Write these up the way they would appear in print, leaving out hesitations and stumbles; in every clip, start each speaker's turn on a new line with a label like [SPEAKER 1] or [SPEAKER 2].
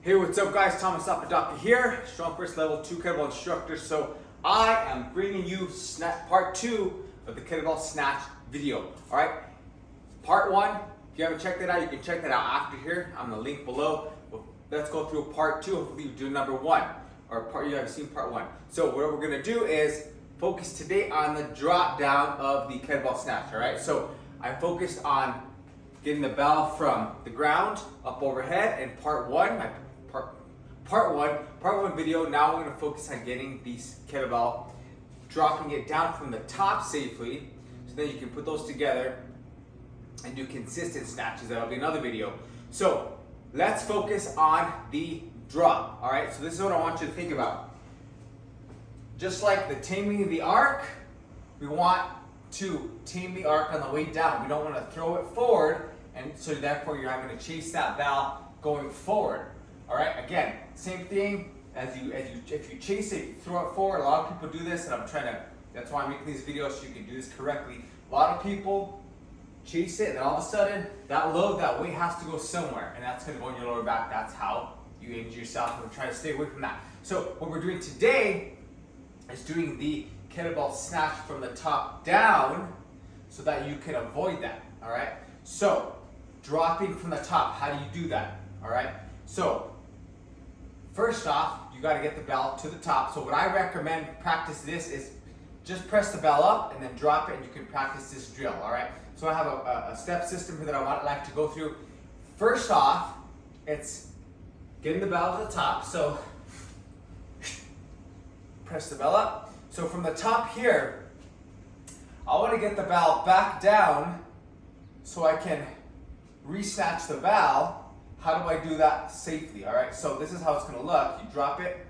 [SPEAKER 1] Hey, what's up guys? Thomas Apodaca here, Strong First Level 2 Kettlebell Instructor. So I am bringing you part 2 of the Kettlebell Snatch video. Alright, part 1, if you haven't checked that out, you can check that out after here on the link below. Well, let's go through part 2, hopefully you do number 1, or you haven't seen part 1. So what we're going to do is focus today on the drop down of the Kettlebell Snatch. Alright, so I focused on getting the bell from the ground up overhead in part 1, part one video. Now we're going to focus on getting these kettlebell, dropping it down from the top safely, so then you can put those together and do consistent snatches. That'll be another video. So let's focus on the drop. All right, so this is what I want you to think about. Just like the taming of the arc, we want to tame the arc on the way down. We don't want to throw it forward, and so therefore you're having to chase that bell going forward. All right, again, same thing if you chase it, you throw it forward. A lot of people do this, and that's why I'm making these videos so you can do this correctly. A lot of people chase it, and then all of a sudden, that load, that weight has to go somewhere, and that's gonna go in your lower back. That's how you injure yourself, and we're trying to stay away from that. So what we're doing today is doing the kettlebell snatch from the top down so that you can avoid that, all right? So, dropping from the top, how do you do that, all right? So, first off, you got to get the bell to the top. So what I recommend practice this is just press the bell up and then drop it, and you can practice this drill, all right? So I have a step system here that I like to go through. First off, it's getting the bell to the top. So press the bell up. So from the top here, I want to get the bell back down so I can re-snatch the bell. How do I do that safely? All right, so this is how it's going to look. You drop it,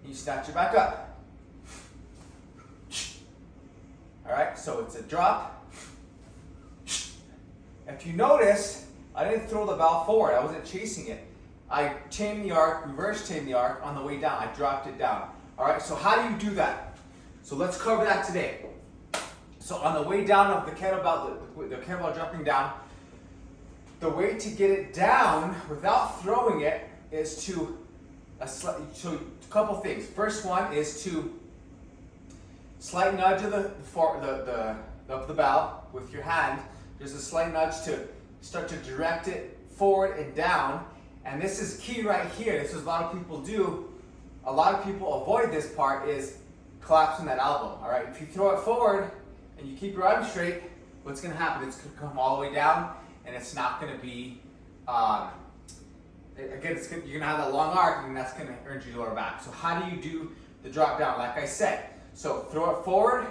[SPEAKER 1] you snatch it back up. All right, so it's a drop. If you notice, I didn't throw the bell forward. I wasn't chasing it. I tamed the arc, reverse tamed the arc on the way down. I dropped it down. All right, so how do you do that? So let's cover that today. So on the way down of the kettlebell, the kettlebell dropping down, the way to get it down without throwing it is to a couple things. First one is to slight nudge of the bell with your hand. There's a slight nudge to start to direct it forward and down. And this is key right here. This is a lot of people do. A lot of people avoid this part, is collapsing that elbow. All right. If you throw it forward and you keep your arm straight, what's going to happen? It's going to come all the way down. And it's not going to be, again, you're going to have that long arc, and that's going to injure your lower back. So how do you do the drop down? Like I said, so throw it forward,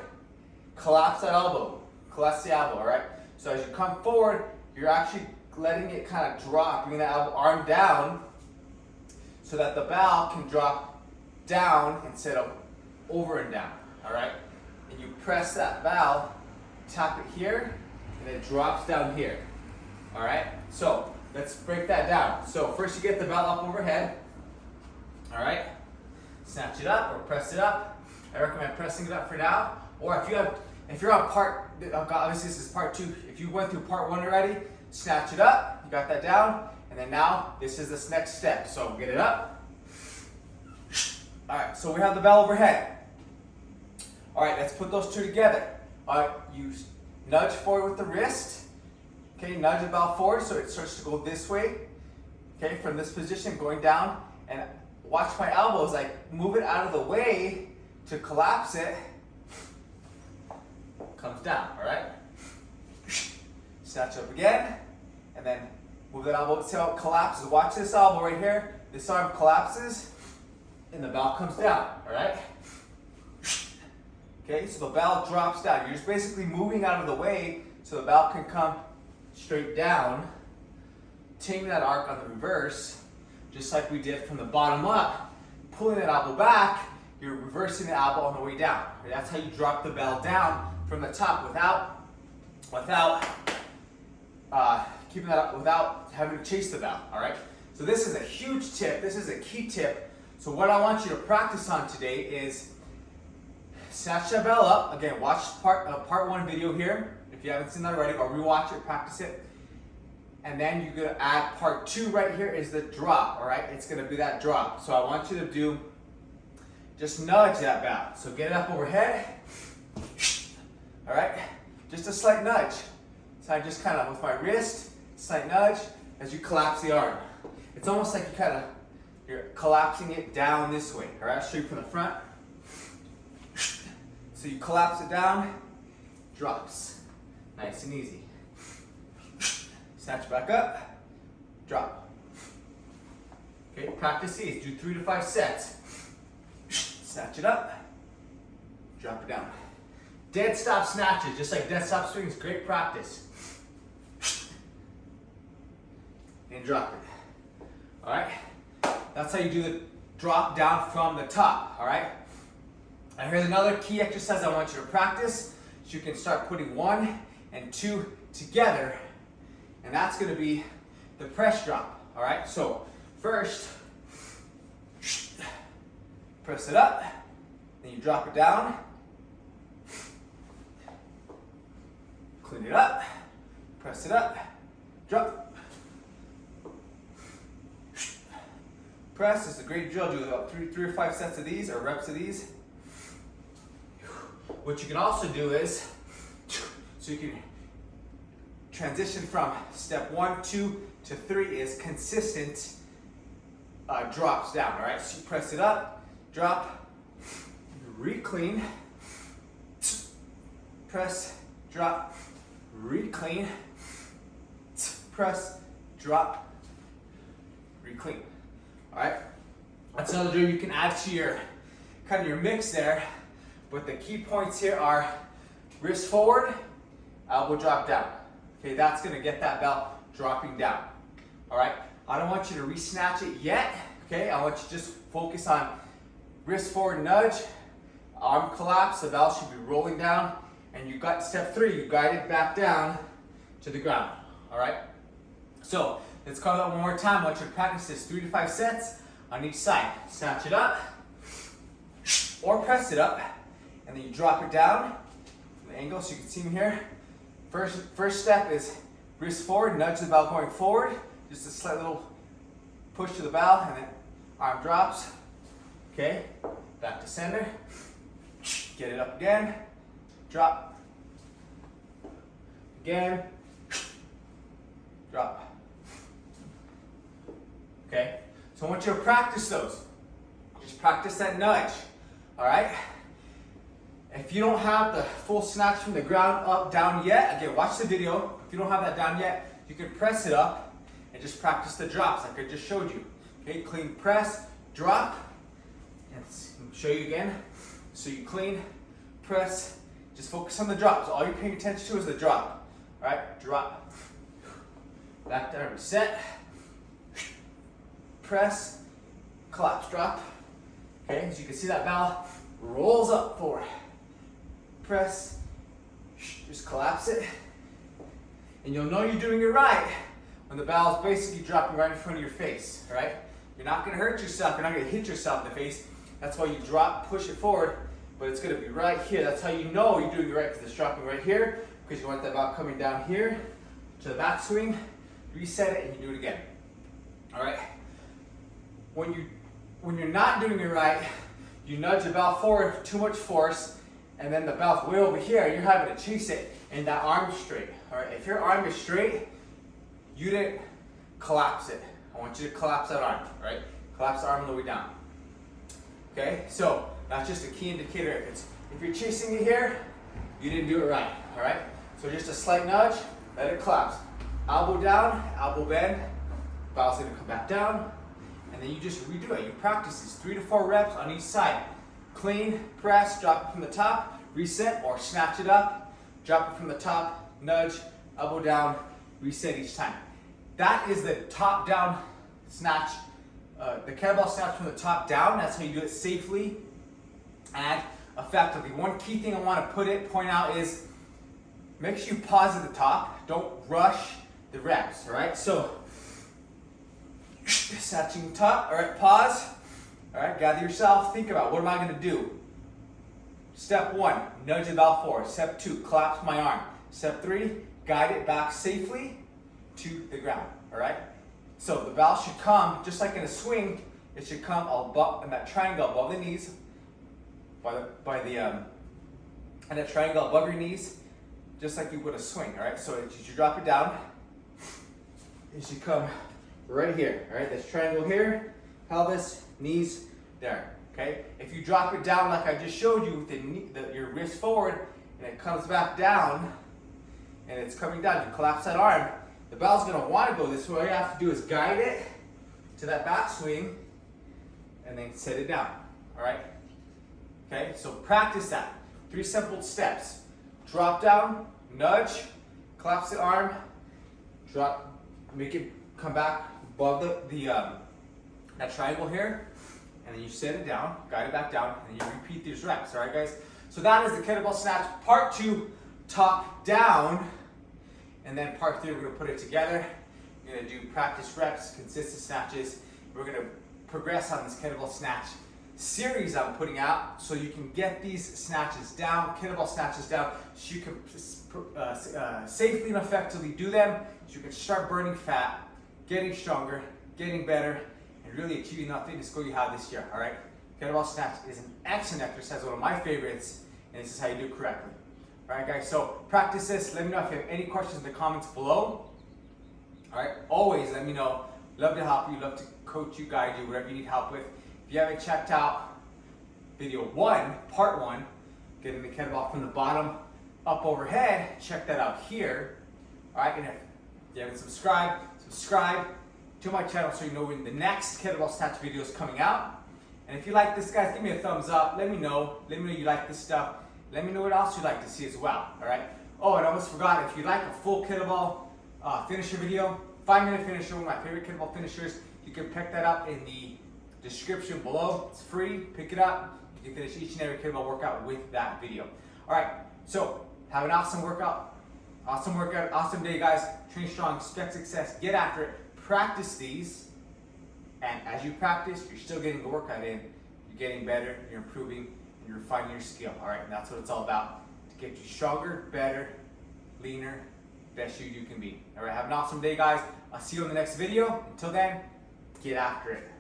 [SPEAKER 1] collapse that elbow, collapse the elbow, all right? So as you come forward, you're actually letting it kind of drop, bring that arm down so that the bell can drop down instead of over and down, all right? And you press that bell, tap it here, and it drops down here. All right, so let's break that down. So first you get the bell up overhead. All right, snatch it up or press it up. I recommend pressing it up for now. Or if you're on part, obviously this is part 2. If you went through part 1 already, snatch it up. You got that down, and then now this is this next step. So get it up. All right, so we have the bell overhead. All right, let's put those two together. All right, you nudge forward with the wrist. Okay, nudge the bell forward so it starts to go this way. Okay, from this position going down, and watch my elbows, like move it out of the way to collapse it. Comes down, all right? Snatch up again, and then move that elbow, see how it collapses. Watch this elbow right here. This arm collapses, and the bell comes down, all right? Okay, so the bell drops down. You're just basically moving out of the way so the bell can come straight down, taming that arc on the reverse, just like we did from the bottom up, pulling that elbow back, you're reversing the elbow on the way down. That's how you drop the bell down from the top without keeping that up, without having to chase the bell, all right? So this is a huge tip, this is a key tip. So what I want you to practice on today is snatch that bell up. Again, watch part 1 video here. If you haven't seen that already, or rewatch it, practice it. and then you're gonna add part 2 right here is the drop, all right? It's gonna be that drop. So I want you to do, just nudge that bell. So get it up overhead, all right? Just a slight nudge. So I just kind of, with my wrist, slight nudge as you collapse the arm. It's almost like you're collapsing it down this way, all right? I'll show you from the front. So you collapse it down, drops. Nice and easy. Snatch back up, drop. Okay, practice these. Do 3 to 5 sets. Snatch it up, drop it down. Dead stop snatches, just like dead stop swings, great practice. And drop it. All right, that's how you do the drop down from the top. All right. And here's another key exercise I want you to practice. So you can start putting 1 and 2 together, and that's going to be the press drop. All right. So first, press it up, then you drop it down, clean it up, press it up, drop, press. This is a great drill. Do about 3 or 5 sets of these, or reps of these. What you can also do is, so you can transition from step 1, 2 to 3 is consistent drops down, all right? So you press it up, drop, re-clean, press, drop, re-clean, press, drop, re-clean, all right? That's another drill you can add to your, kind of your mix there, but the key points here are wrist forward, elbow drop down. Okay, that's gonna get that bell dropping down, all right? I don't want you to re-snatch it yet, okay? I want you to just focus on wrist forward nudge, arm collapse, the bell should be rolling down, and you got step 3, you guide it back down to the ground, all right? So let's call that one more time. I want you to practice this 3 to 5 sets on each side. Snatch it up, or press it up, and then you drop it down from the angle so you can see me here. First step is wrist forward, nudge the bell going forward, just a slight little push to the bell, and then arm drops. Okay, back to center, get it up again, drop, again, drop. Okay, so I want you to practice those. Just practice that nudge, all right? If you don't have the full snatch from the ground up, down yet, again, watch the video. If you don't have that down yet, you can press it up and just practice the drops like I just showed you. Okay, clean press, drop, and show you again. So you clean, press, just focus on the drops. All you're paying attention to is the drop. All right, drop. Back down, reset, press, collapse, drop. Okay, as you can see that bell rolls up forward. Press, just collapse it, and you'll know you're doing it right when the bell is basically dropping right in front of your face, all right? You're not gonna hurt yourself, you're not gonna hit yourself in the face. That's why you drop, push it forward, but it's gonna be right here. That's how you know you're doing it right, because it's dropping right here, because you want that bell coming down here to the back swing, reset it, and you do it again, all right? When you're not doing it right, you nudge the bell forward, too much force, and then the bell's way over here, you're having to chase it, and that arm's straight, all right? If your arm is straight, you didn't collapse it. I want you to collapse that arm, all right? Collapse the arm on the way down. Okay, so that's just a key indicator. If you're chasing it here, you didn't do it right, all right? So just a slight nudge, let it collapse. Elbow down, elbow bend, bell's gonna come back down, and then you just redo it. You practice these 3 to 4 reps on each side. Clean, press, drop it from the top, reset, or snatch it up, drop it from the top, nudge, elbow down, reset each time. That is the top down snatch, the kettlebell snatch from the top down. That's how you do it safely and effectively. One key thing I want to point out is make sure you pause at the top. Don't rush the reps, all right? So, snatching top, all right, pause. All right, gather yourself, think about what am I gonna do? Step 1, nudge the bell forward. Step 2, collapse my arm. Step 3, guide it back safely. to the ground, all right? So the bell should come, just like in a swing, it should come above, in that triangle above the knees, and that triangle above your knees, just like you would a swing, all right? So as you drop it down, it should come right here, all right? This triangle here, pelvis, knees, there, okay? If you drop it down like I just showed you, with your wrist forward, and it comes back down, and it's coming down, you collapse that arm, the bell's gonna wanna go this way. All you have to do is guide it to that back swing, and then set it down, all right? Okay, so practice that. 3 simple steps. Drop down, nudge, collapse the arm, drop, make it come back above that triangle here, and then you set it down, guide it back down, and you repeat these reps, all right guys? So that is the kettlebell snatch part 2, top down, and then part 3 we're gonna put it together. We're gonna do practice reps, consistent snatches. We're gonna progress on this kettlebell snatch series I'm putting out so you can get these snatches down, kettlebell snatches down, so you can safely and effectively do them, so you can start burning fat, getting stronger, getting better, and really achieving that fitness goal you have this year, all right? Kettlebell snatch is an excellent exercise, one of my favorites, and this is how you do it correctly. All right, guys, so practice this. Let me know if you have any questions in the comments below. All right, always let me know. Love to help you, love to coach you, guide you, whatever you need help with. If you haven't checked out video 1, part 1, getting the kettlebell from the bottom up overhead, check that out here. All right, and if you haven't subscribed, subscribe to my channel so you know when the next kettlebell snatch video is coming out. And if you like this, guys, give me a thumbs up. Let me know you like this stuff. Let me know what else you'd like to see as well, all right? Oh, and I almost forgot, if you like a full kettlebell finisher video, 5-minute finisher, one of my favorite kettlebell finishers, you can pick that up in the description below. It's free, pick it up. You can finish each and every kettlebell workout with that video. All right, so have an awesome workout, awesome day, guys. Train strong, expect success, get after it, practice these, and as you practice, you're still getting the workout in, you're getting better, you're improving, you're refining your skill, all right? And that's what it's all about, to get you stronger, better, leaner, best you can be. All right, have an awesome day, guys. I'll see you in the next video. Until then, get after it.